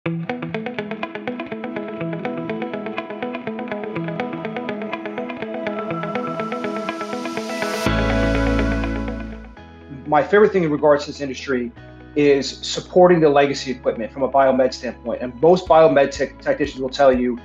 My favorite thing in regards to this industry is supporting the legacy equipment from a biomed standpoint. And most biomed technicians will tell you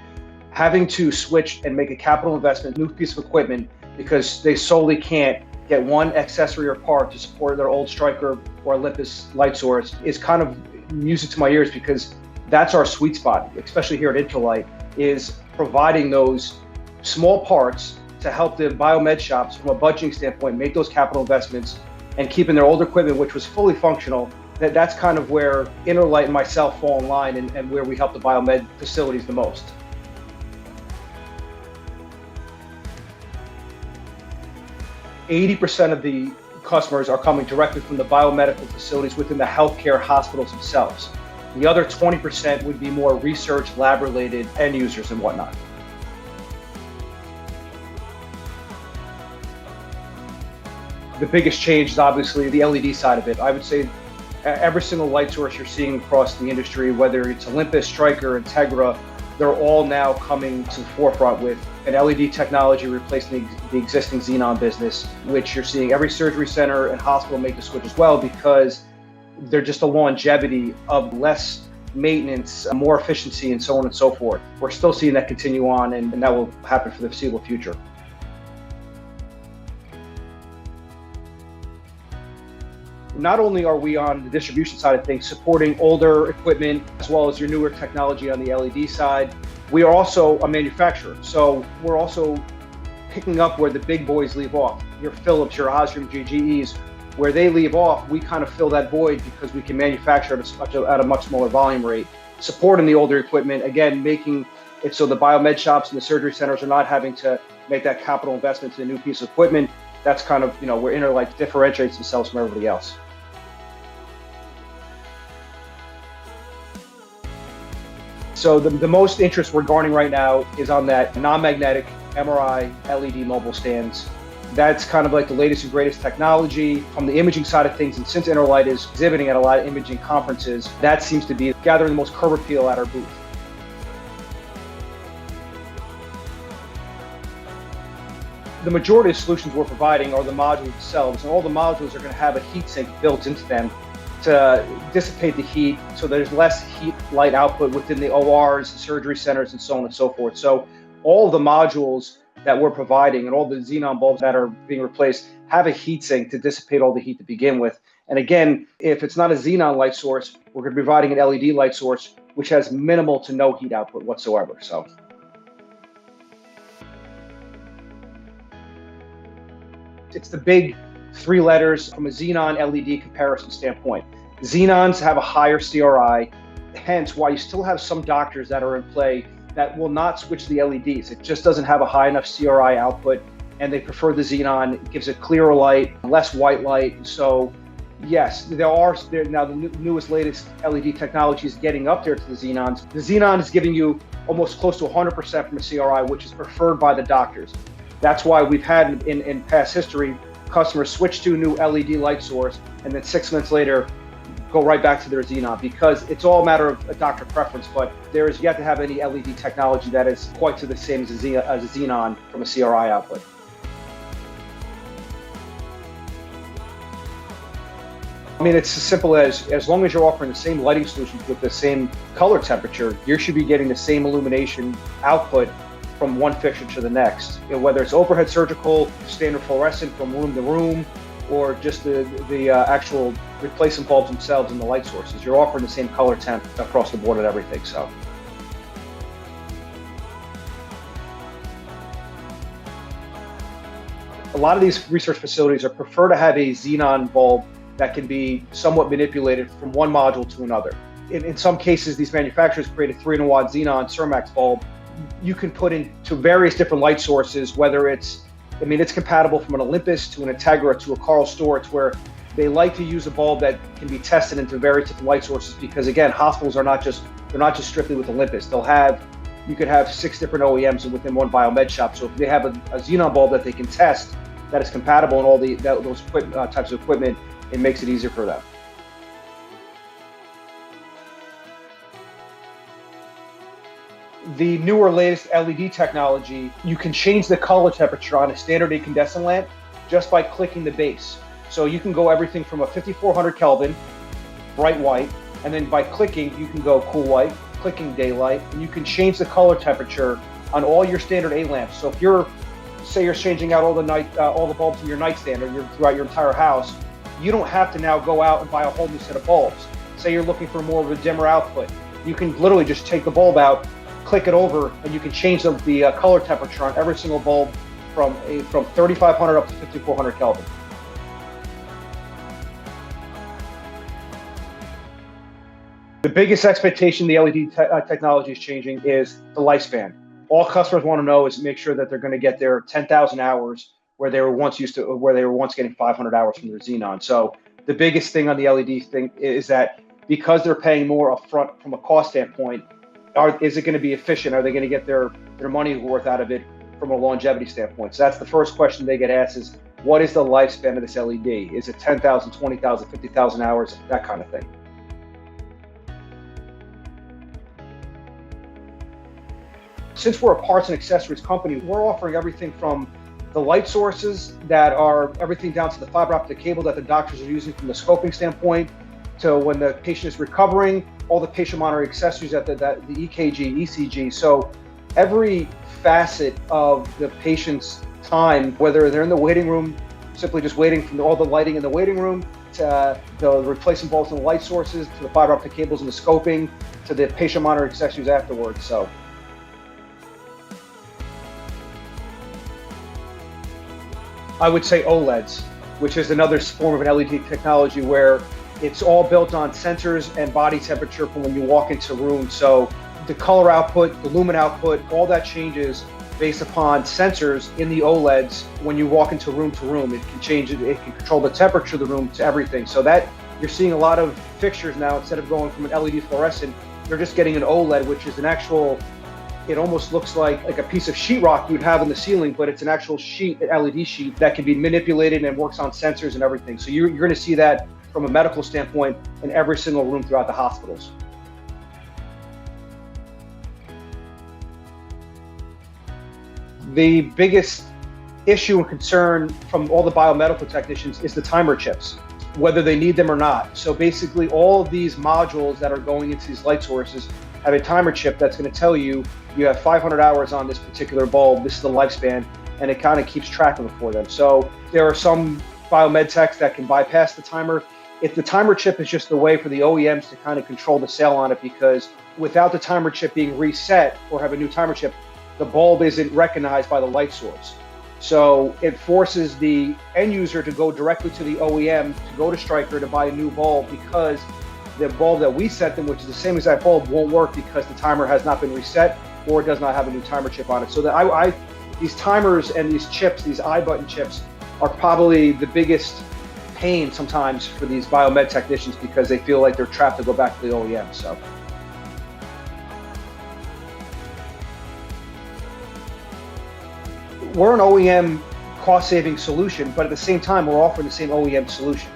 having to switch and make a capital investment, new piece of equipment, because they solely can't get one accessory or part to support their old Striker or Olympus light source is kind of music to my ears, because that's our sweet spot, especially here at INTERLIGHT, is providing those small parts to help the biomed shops from a budgeting standpoint make those capital investments and keeping their old equipment, which was fully functional. That's kind of where INTERLIGHT and myself fall in line, and where we help the biomed facilities the most. %80 of the customers are coming directly from the biomedical facilities within the healthcare hospitals themselves. The other 20% would be more research, lab-related end users and whatnot. The biggest change is obviously the LED side of it. I would say every single light source you're seeing across the industry, whether it's Olympus, Striker, Integra, they're all now coming to the forefront with an LED technology replacing the existing xenon business, which you're seeing every surgery center and hospital make the switch as well, because they're just a longevity of less maintenance, more efficiency, and so on and so forth. We're still seeing that continue on, and that will happen for the foreseeable future. Not only are we on the distribution side of things, supporting older equipment as well as your newer technology on the LED side, we are also a manufacturer. So we're also picking up where the big boys leave off. Your Philips, your Osram, your GEs, where they leave off, we kind of fill that void because we can manufacture at a much smaller volume rate, supporting the older equipment, again, making it so the biomed shops and the surgery centers are not having to make that capital investment in a new piece of equipment. That's kind of, where INTERLIGHT differentiates themselves from everybody else. So the most interest we're garnering right now is on that non-magnetic MRI LED mobile stands. That's kind of like the latest and greatest technology from the imaging side of things. And since INTERLIGHT is exhibiting at a lot of imaging conferences, that seems to be gathering the most curb appeal at our booth. The majority of solutions we're providing are the modules themselves, and all the modules are going to have a heat sink built into them to dissipate the heat, so there's less heat light output within the ORs, the surgery centers, and so on and so forth. So all the modules that we're providing and all the xenon bulbs that are being replaced have a heat sink to dissipate all the heat to begin with. And again, if it's not a xenon light source, we're going to be providing an LED light source, which has minimal to no heat output whatsoever. So it's the big three letters from a xenon LED comparison standpoint. Xenons have a higher CRI, hence why you still have some doctors that are in play that will not switch to the LEDs. It just doesn't have a high enough CRI output, and they prefer the xenon. It gives a clearer light, less white light. So yes, now the newest, latest LED technology is getting up there to the xenons. The xenon is giving you almost close to 100% from a CRI, which is preferred by the doctors. That's why we've had in past history, customers switch to a new LED light source and then 6 months later go right back to their xenon, because it's all a matter of a doctor preference, but there is yet to have any LED technology that is quite to the same as a xenon from a CRI output. I mean, it's as simple as long as you're offering the same lighting solutions with the same color temperature, you should be getting the same illumination output from one fixture to the next. Whether it's overhead surgical, standard fluorescent from room to room, or just the actual replacement bulbs themselves and the light sources, you're offering the same color temp across the board and everything. So a lot of these research facilities prefer to have a xenon bulb that can be somewhat manipulated from one module to another. In some cases, these manufacturers create a 300-watt xenon Cermax bulb you can put into various different light sources, whether it's compatible from an Olympus to an Integra to a Karl Storz, where they like to use a bulb that can be tested into various different light sources, because again, hospitals are not just strictly with Olympus. You could have 6 different OEMs within one biomed shop. So if they have a xenon bulb that they can test that is compatible in all those types of equipment, it makes it easier for them. The newer, latest LED technology, you can change the color temperature on a standard incandescent lamp just by clicking the base. So you can go everything from a 5400 Kelvin, bright white, and then by clicking, you can go cool white, clicking daylight, and you can change the color temperature on all your standard A lamps. So if say you're changing out all the bulbs in your nightstand or throughout your entire house, you don't have to now go out and buy a whole new set of bulbs. Say you're looking for more of a dimmer output. You can literally just take the bulb out, click it over, and you can change the color temperature on every single bulb from 3500 up to 5400 Kelvin. The biggest expectation the LED technology is changing is the lifespan. All customers want to know is make sure that they're going to get their 10,000 hours where they were once getting 500 hours from their xenon. So the biggest thing on the LED thing is that because they're paying more upfront from a cost standpoint, is it going to be efficient? Are they going to get their money's worth out of it from a longevity standpoint? So that's the first question they get asked is, what is the lifespan of this LED? Is it 10,000, 20,000, 50,000 hours, that kind of thing? Since we're a parts and accessories company, we're offering everything from the light sources that are everything down to the fiber optic cable that the doctors are using from the scoping standpoint, to when the patient is recovering, all the patient monitoring accessories the EKG, ECG. So every facet of the patient's time, whether they're in the waiting room, simply just waiting from all the lighting in the waiting room, to the replacement bulbs and the light sources, to the fiber optic cables and the scoping, to the patient monitoring accessories afterwards. So I would say OLEDs, which is another form of an LED technology where it's all built on sensors and body temperature from when you walk into rooms. So the color output, the lumen output, all that changes based upon sensors in the OLEDs when you walk into room to room. It can change it, it can control the temperature of the room to everything. So that you're seeing a lot of fixtures now, instead of going from an LED fluorescent, you're just getting an OLED, which is an actual, it almost looks like a piece of sheetrock you would have in the ceiling, but it's an actual sheet, an LED sheet that can be manipulated and works on sensors and everything. So you're going to see that from a medical standpoint in every single room throughout the hospitals. The biggest issue and concern from all the biomedical technicians is the timer chips, whether they need them or not. So basically all of these modules that are going into these light sources have a timer chip that's going to tell you have 500 hours on this particular bulb, this is the lifespan, and it kind of keeps track of it for them. So there are some biomed techs that can bypass the timer. If the timer chip is just a way for the OEMs to kind of control the sale on it, because without the timer chip being reset or have a new timer chip, the bulb isn't recognized by the light source. So it forces the end user to go directly to the OEM, to go to Stryker to buy a new bulb, because the bulb that we sent them, which is the same exact bulb, won't work because the timer has not been reset or does not have a new timer chip on it. So that these timers and these chips, these iButton chips, are probably the biggest pain sometimes for these biomed technicians, because they feel like they're trapped to go back to the OEM. So we're an OEM cost-saving solution, but at the same time, we're offering the same OEM solution.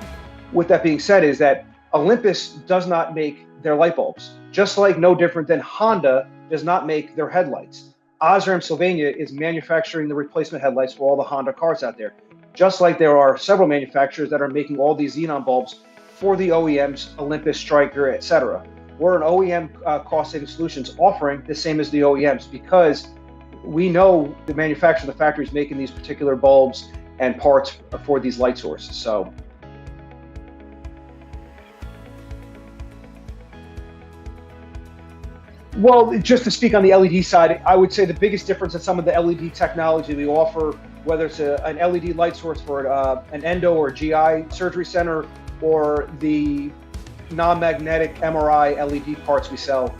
With that being said, is that Olympus does not make their light bulbs, just like no different than Honda does not make their headlights. Osram Sylvania is manufacturing the replacement headlights for all the Honda cars out there. Just like there are several manufacturers that are making all these xenon bulbs for the OEMs, Olympus, Stryker, etc. We're an OEM cost-saving solutions offering the same as the OEMs, because we know the manufacturer, the factory is making these particular bulbs and parts for these light sources. So well, just to speak on the LED side, I would say the biggest difference in some of the LED technology we offer, whether it's an LED light source for an endo or GI surgery center, or the non-magnetic MRI LED parts we sell,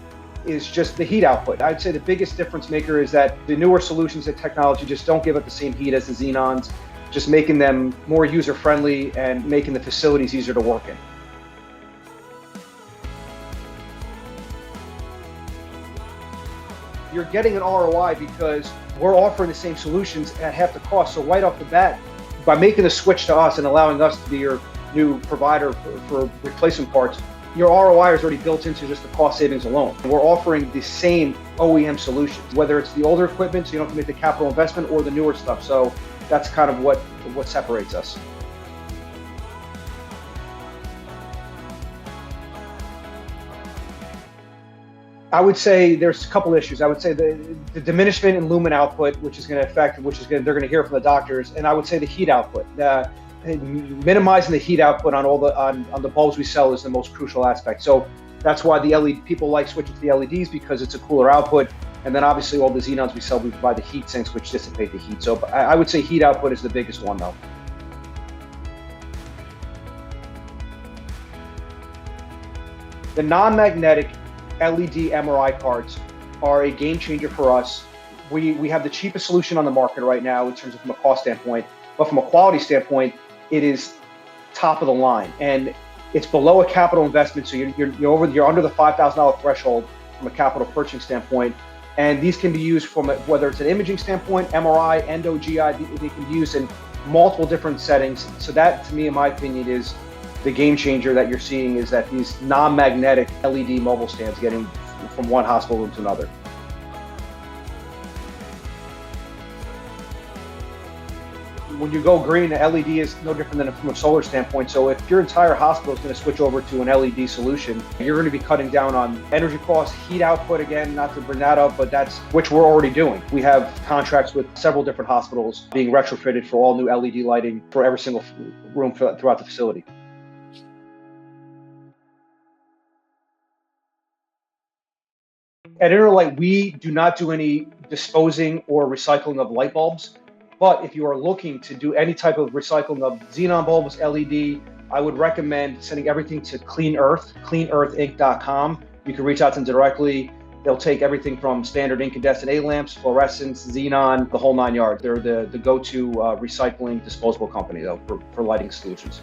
is just the heat output. I'd say the biggest difference maker is that the newer solutions and technology just don't give it the same heat as the xenons, just making them more user-friendly and making the facilities easier to work in. You're getting an ROI because we're offering the same solutions at half the cost. So right off the bat, by making the switch to us and allowing us to be your new provider for replacement parts, your ROI is already built into just the cost savings alone. We're offering the same OEM solutions, whether it's the older equipment, so you don't have to make the capital investment, or the newer stuff. So that's kind of what separates us. I would say there's a couple issues. I would say the diminishment in lumen output, which is going to affect, they're going to hear from the doctors, and I would say the heat output. Minimizing the heat output on all on the bulbs we sell is the most crucial aspect. So that's why the LED people like switching to the LEDs, because it's a cooler output. And then obviously all the xenons we sell, we provide the heat sinks which dissipate the heat. So I would say heat output is the biggest one though. The non-magnetic LED MRI cards are a game changer for us. We have the cheapest solution on the market right now in terms of from a cost standpoint, but from a quality standpoint, it is top of the line, and it's below a capital investment. So you're under the $5,000 threshold from a capital purchasing standpoint, and these can be used from whether it's an imaging standpoint, MRI, endo, GI. They can be used in multiple different settings. So that, to me, in my opinion, is the game changer that you're seeing, is that these non-magnetic LED mobile stands getting from one hospital room to another. When you go green, the LED is no different than from a solar standpoint. So if your entire hospital is going to switch over to an LED solution, you're going to be cutting down on energy costs, heat output, again, not to bring that up, but that's which we're already doing. We have contracts with several different hospitals being retrofitted for all new LED lighting for every single room throughout the facility. At INTERLIGHT, we do not do any disposing or recycling of light bulbs. But if you are looking to do any type of recycling of xenon bulbs, LED, I would recommend sending everything to Clean Earth, cleanearthinc.com. You can reach out to them directly. They'll take everything from standard incandescent A lamps, fluorescents, xenon, the whole 9 yards. They're the go-to recycling disposable company though for lighting solutions.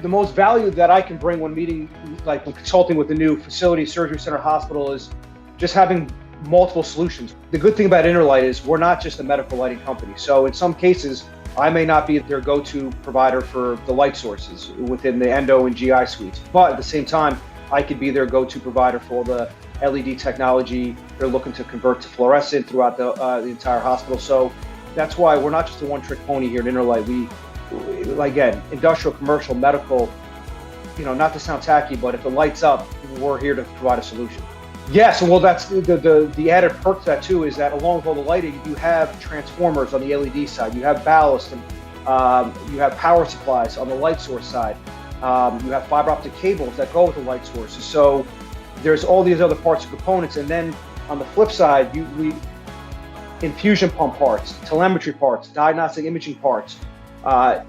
The most value that I can bring when when consulting with a new facility, surgery center, hospital, is just having multiple solutions. The good thing about INTERLIGHT is we're not just a medical lighting company. So in some cases, I may not be their go-to provider for the light sources within the endo and GI suites, but at the same time, I could be their go-to provider for the LED technology they're looking to convert to fluorescent throughout the entire hospital. So that's why we're not just a one-trick pony here at INTERLIGHT. Again, industrial, commercial, medical, not to sound tacky, but if it lights up, we're here to provide a solution. Yes, well, that's the added perk to that too, is that along with all the lighting, you have transformers on the LED side, you have ballast, and you have power supplies on the light source side. You have fiber optic cables that go with the light sources. So there's all these other parts and components, and then on the flip side, we infusion pump parts, telemetry parts, diagnostic imaging parts.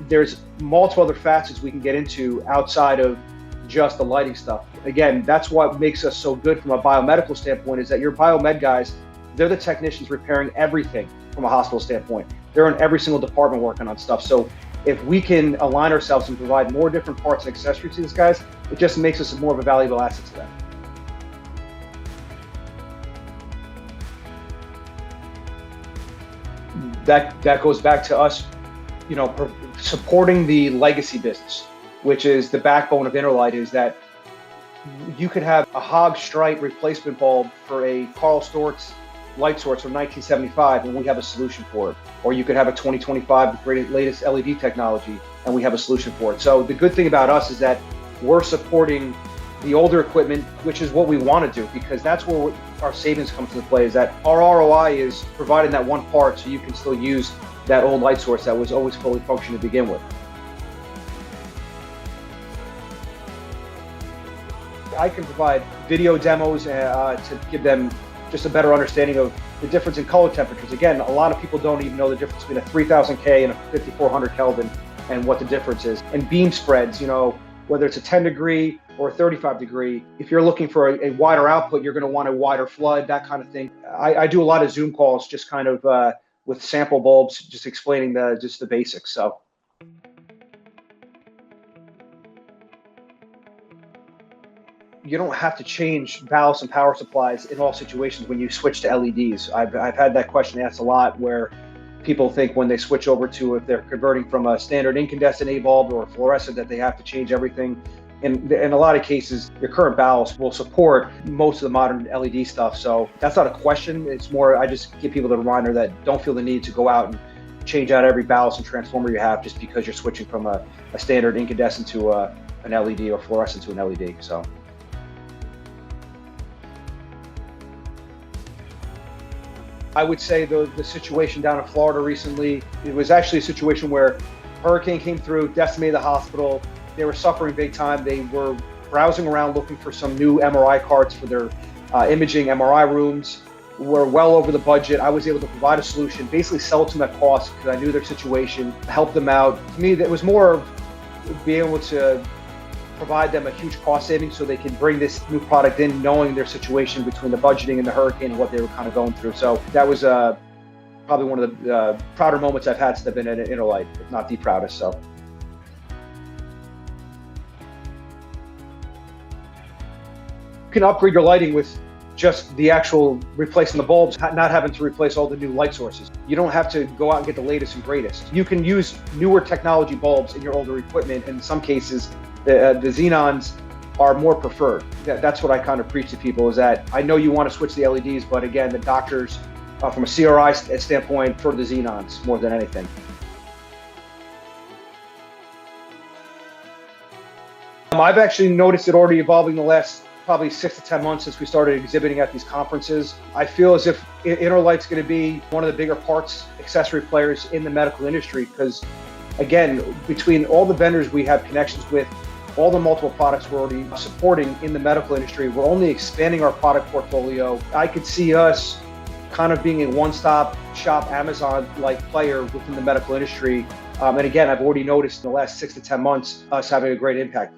There's multiple other facets we can get into outside of just the lighting stuff. Again, that's what makes us so good from a biomedical standpoint, is that your biomed guys, they're the technicians repairing everything from a hospital standpoint. They're in every single department working on stuff. So if we can align ourselves and provide more different parts and accessories to these guys, it just makes us more of a valuable asset to them. That goes back to us, supporting the legacy business, which is the backbone of INTERLIGHT, is that you could have a hog stripe replacement bulb for a Karl Storz light source from 1975, and we have a solution for it. Or you could have a 2025 latest LED technology, and we have a solution for it. So the good thing about us is that we're supporting the older equipment, which is what we want to do, because that's where our savings comes into play, is that our ROI is providing that one part so you can still use that old light source that was always fully functioning to begin with. I can provide video demos to give them just a better understanding of the difference in color temperatures. Again, a lot of people don't even know the difference between a 3000 K and a 5400 Kelvin and what the difference is. And beam spreads, whether it's a 10 degree or a 35 degree, if you're looking for a wider output, you're going to want a wider flood, that kind of thing. I do a lot of Zoom calls, just kind of with sample bulbs, just explaining just the basics. So you don't have to change valves and power supplies in all situations when you switch to LEDs. I've had that question asked a lot, where People think when they switch over to, if they're converting from a standard incandescent A bulb or a fluorescent, that they have to change everything. In a lot of cases, your current ballast will support most of the modern LED stuff. So that's not a question. It's more, I just give people the reminder that don't feel the need to go out and change out every ballast and transformer you have just because you're switching from a standard incandescent to an LED or fluorescent to an LED. So. I would say the situation down in Florida recently, it was actually a situation where a hurricane came through, decimated the hospital. They were suffering big time. They were browsing around looking for some new MRI carts for their imaging MRI rooms. We're well over the budget. I was able to provide a solution, basically sell it to them at cost because I knew their situation, help them out. To me, it was more of being able to provide them a huge cost savings so they can bring this new product in, knowing their situation between the budgeting and the hurricane and what they were kind of going through. So that was probably one of the prouder moments I've had since I've been at INTERLIGHT, if not the proudest. So. You can upgrade your lighting with just the actual replacing the bulbs, not having to replace all the new light sources. You don't have to go out and get the latest and greatest. You can use newer technology bulbs in your older equipment. In some cases, the xenons are more preferred. That's what I kind of preach to people, is that I know you want to switch the LEDs, but again, the doctors, from a CRI standpoint, prefer the xenons more than anything. I've actually noticed it already evolving the last probably 6 to 10 months since we started exhibiting at these conferences. I feel as if INTERLIGHT's going to be one of the bigger parts accessory players in the medical industry because, again, between all the vendors we have connections with, all the multiple products we're already supporting in the medical industry, we're only expanding our product portfolio. I could see us kind of being a one-stop shop Amazon-like player within the medical industry. And again, I've already noticed in the last 6 to 10 months us having a great impact.